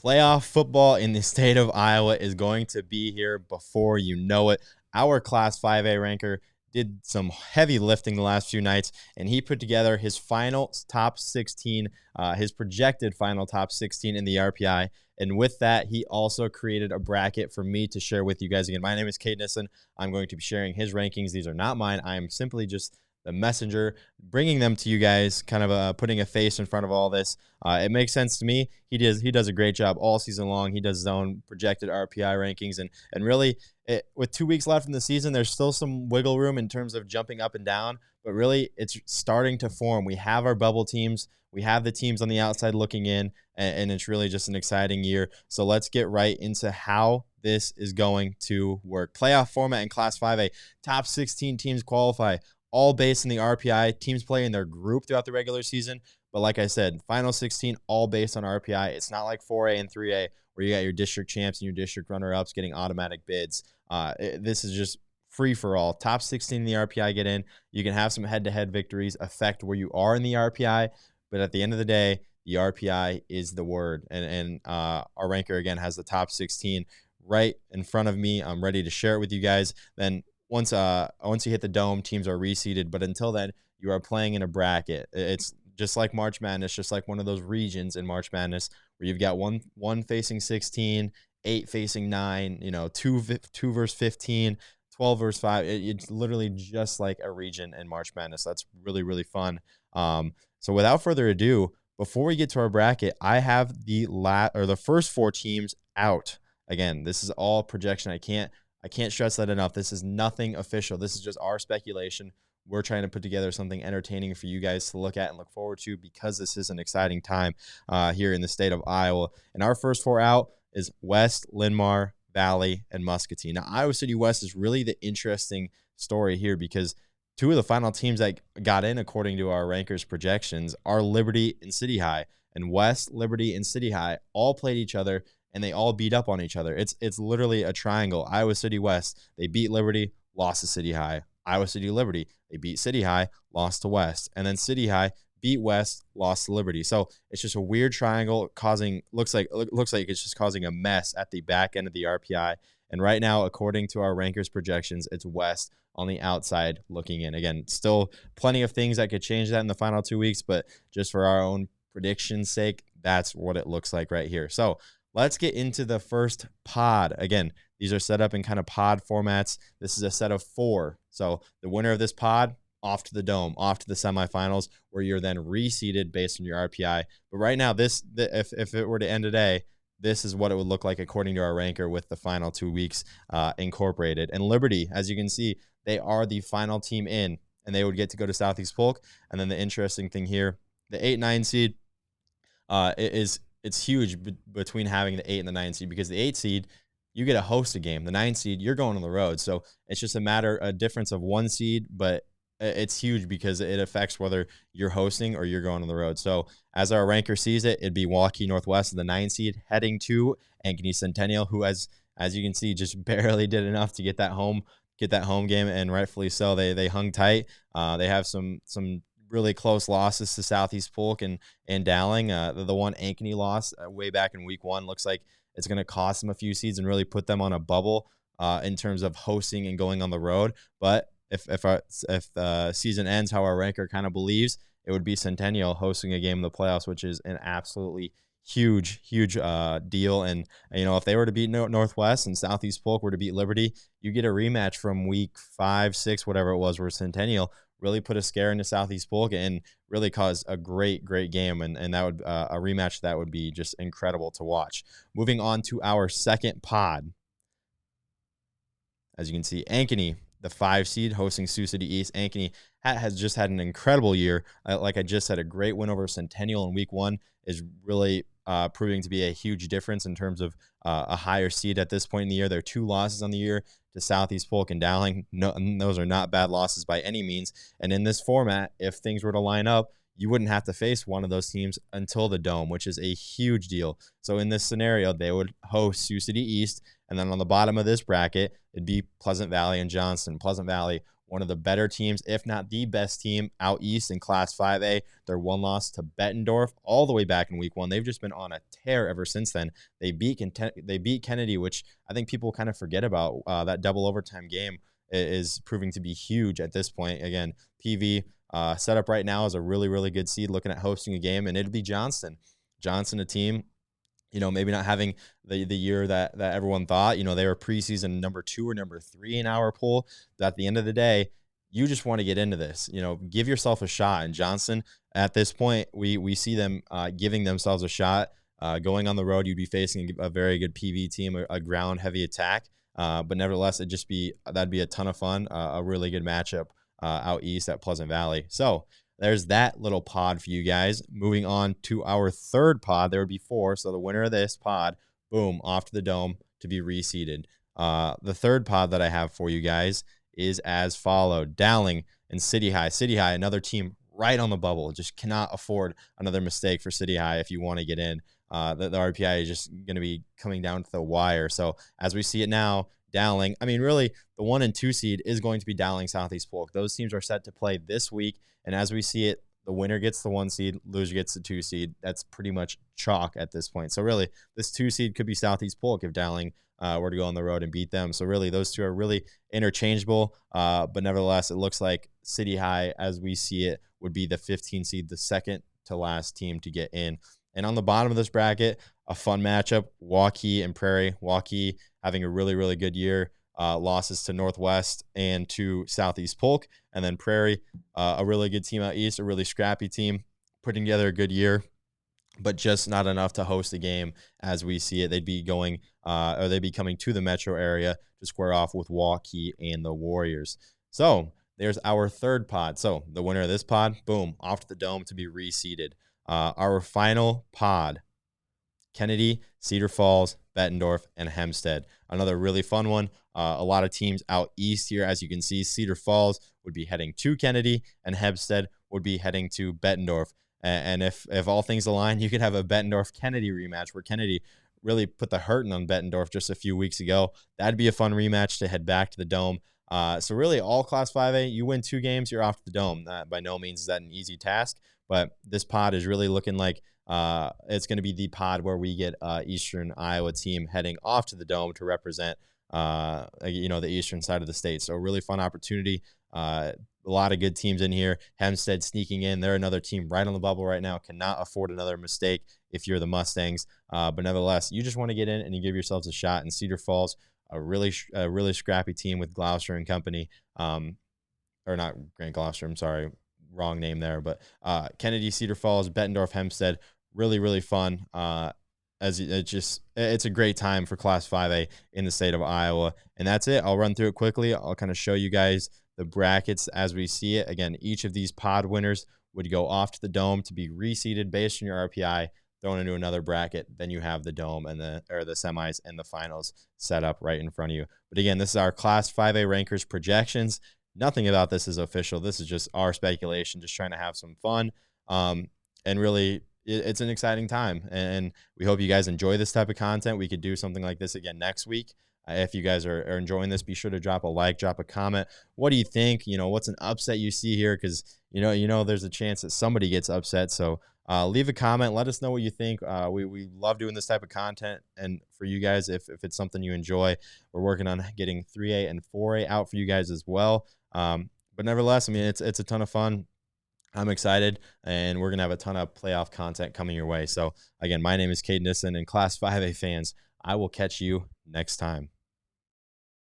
Playoff football in the state of Iowa is going to be here before you know it. Our Class 5A ranker did some heavy lifting the last few nights, and he put together his final top 16, his projected final top 16 in the RPI. And with that, he also created a bracket for me to share with you guys. Again, my name is Nissen. I'm going to be sharing his rankings. These are not mine. I am simply just the messenger, bringing them to you guys, kind of putting a face in front of all this. It makes sense to me. He does a great job all season long. He does his own projected RPI rankings, and really, with 2 weeks left in the season, there's still some wiggle room in terms of jumping up and down, but really, it's starting to form. We have our bubble teams. We have the teams on the outside looking in, and it's really just an exciting year. So let's get right into how this is going to work. Playoff format in Class 5A. Top 16 teams qualify, all based on the RPI. Teams play in their group throughout the regular season. But like I said, final 16, all based on RPI. It's not like 4A and 3A where you got your district champs and your district runner-ups getting automatic bids. This is just free for all. Top 16 in the RPI get in. You can have some head-to-head victories affect where you are in the RPI. But at the end of the day, the RPI is the word. And our ranker, again, has the top 16 right in front of me. I'm ready to share it with you guys. Then once you hit the dome, teams are reseeded. But until then, you are playing in a bracket. It's just like March Madness, just like one of those regions in March Madness where you've got one facing 16, 8 facing 9, 2 versus 15, 12 versus 5. It's literally just like a region in March Madness. That's really, really fun. So without further ado, before we get to our bracket, I have the first 4 teams out. Again, this is all projection. I can't stress that enough. This is nothing official. This is just our speculation. We're trying to put together something entertaining for you guys to look at and look forward to because this is an exciting time here in the state of Iowa. And our first 4 out is West, Linn-Mar, Valley, and Muscatine. Now, Iowa City West is really the interesting story here because 2 of the final teams that got in, according to our rankers' projections, are Liberty and City High. And West, Liberty, and City High all played each other, and they all beat up on each other. It's literally a triangle. Iowa City West, they beat Liberty, lost to City High. Iowa City Liberty, they beat City High, lost to West. And then City High beat West, lost to Liberty. So it's just a weird triangle looks like it's just causing a mess at the back end of the RPI. And right now, according to our rankers' projections, it's West on the outside looking in. Again, still plenty of things that could change that in the final 2 weeks, but just for our own prediction's sake, that's what it looks like right here. So let's get into the first pod. Again, these are set up in kind of pod formats. This is a set of 4. So the winner of this pod, off to the dome, off to the semifinals, where you're then reseeded based on your RPI. But right now, if it were to end today, this is what it would look like according to our ranker with the final 2 weeks incorporated. And Liberty, as you can see, they are the final team in, and they would get to go to Southeast Polk. And then the interesting thing here, the 8-9 seed it's huge between having the 8 and the 9 seed because the 8 seed, you get to host a game. The 9 seed, you're going on the road. So it's just a difference of 1 seed, but it's huge because it affects whether you're hosting or you're going on the road. So as our ranker sees it, it'd be Waukee Northwest, the 9 seed, heading to Ankeny Centennial, who as you can see, just barely did enough to get that home game, and rightfully so. They hung tight. They have some really close losses to Southeast Polk and Dowling. The one Ankeny loss way back in week 1 looks like it's going to cost them a few seeds and really put them on a bubble in terms of hosting and going on the road. But if the season ends how our ranker kind of believes, it would be Centennial hosting a game in the playoffs, which is an absolutely huge deal. And if they were to beat Northwest and Southeast Polk were to beat Liberty, you get a rematch from week 5, 6, whatever it was, where Centennial really put a scare into Southeast Polk and really caused a great game. And that would a rematch that would be just incredible to watch. Moving on to our second pod. As you can see, Ankeny, the 5 seed, hosting Sioux City East. Ankeny has just had an incredible year. Like I just said, a great win over Centennial in week 1 is really proving to be a huge difference in terms of a higher seed at this point in the year. There are 2 losses on the year to Southeast Polk and Dowling. No, those are not bad losses by any means. And in this format, if things were to line up, you wouldn't have to face one of those teams until the Dome, which is a huge deal. So in this scenario, they would host Sioux City East, and then on the bottom of this bracket, it'd be Pleasant Valley and Johnston. Pleasant Valley, one of the better teams, if not the best team out east in Class 5A. Their one loss to Bettendorf all the way back in week 1. They've just been on a tear ever since then. They beat Kennedy, which I think people kind of forget about. That double overtime game is proving to be huge at this point. Again, PV set up right now is a really, really good seed looking at hosting a game, and it'll be Johnston. Johnston, a team, maybe not having the year that everyone thought. They were preseason number 2 or number 3 in our poll. But at the end of the day, you just want to get into this. Give yourself a shot. And Johnston, at this point, we see them giving themselves a shot. Going on the road, you'd be facing a very good PV team, a ground-heavy attack. But nevertheless, that'd be a ton of fun, a really good matchup out east at Pleasant Valley. So there's that little pod for you guys. Moving on to our third pod. There would be 4. So the winner of this pod, boom, off to the Dome to be reseeded. The third pod that I have for you guys is as followed. Dowling and City High. City High, another team right on the bubble. Just cannot afford another mistake for City High if you want to get in. The RPI is just going to be coming down to the wire. So as we see it now, Dowling, really the 1 and 2 seed is going to be Dowling Southeast Polk. Those teams are set to play this week. And as we see it, the winner gets the 1 seed, loser gets the 2 seed. That's pretty much chalk at this point. So really, this 2 seed could be Southeast Polk if Dowling were to go on the road and beat them. So really, those two are really interchangeable. But nevertheless, it looks like City High, as we see it, would be the 15 seed, the second to last team to get in. And on the bottom of this bracket, a fun matchup, Hawkeyes and Prairie. Hawkeyes having a really, really good year. Losses to Northwest and to Southeast Polk. And then Prairie, a really good team out east, a really scrappy team, putting together a good year, but just not enough to host a game as we see it. They'd be coming to the metro area to square off with Hawkeyes and the Warriors. So there's our third pod. So the winner of this pod, boom, off to the Dome to be reseeded. Our final pod, Kennedy, Cedar Falls, Bettendorf, and Hempstead. Another really fun one. A lot of teams out east here. As you can see, Cedar Falls would be heading to Kennedy, and Hempstead would be heading to Bettendorf. And if all things align, you could have a Bettendorf-Kennedy rematch where Kennedy really put the hurting on Bettendorf just a few weeks ago. That'd be a fun rematch to head back to the Dome. So really, all Class 5A, you win 2 games, you're off to the Dome. By no means is that an easy task, but this pod is really looking like it's going to be the pod where we get Eastern Iowa team heading off to the Dome to represent the eastern side of the state. So really fun opportunity. A lot of good teams in here. Hempstead sneaking in. They're another team right on the bubble right now. Cannot afford another mistake if you're the Mustangs. But nevertheless, you just want to get in and you give yourselves a shot. And Cedar Falls, a really scrappy team with Gloucester and company. Or not Grant Gloucester, I'm sorry. Wrong name there. But Kennedy, Cedar Falls, Bettendorf, Hempstead, really, really fun. As it's a great time for Class 5A in the state of Iowa. And that's it. I'll run through it quickly. I'll kind of show you guys the brackets as we see it. Again, each of these pod winners would go off to the Dome to be reseeded based on your RPI, thrown into another bracket. Then you have the Dome and the semis and the finals set up right in front of you. But again, this is our Class 5A rankers projections. Nothing about this is official. This is just our speculation, just trying to have some fun. And really, it's an exciting time. And we hope you guys enjoy this type of content. We could do something like this again next week. If you guys are enjoying this, be sure to drop a like, drop a comment. What do you think? What's an upset you see here? Because, there's a chance that somebody gets upset. So leave a comment. Let us know what you think. We love doing this type of content. And for you guys, if it's something you enjoy, we're working on getting 3A and 4A out for you guys as well. But nevertheless, it's a ton of fun. I'm excited, and we're going to have a ton of playoff content coming your way. So, again, my name is Nissen, and Class 5A fans, I will catch you next time.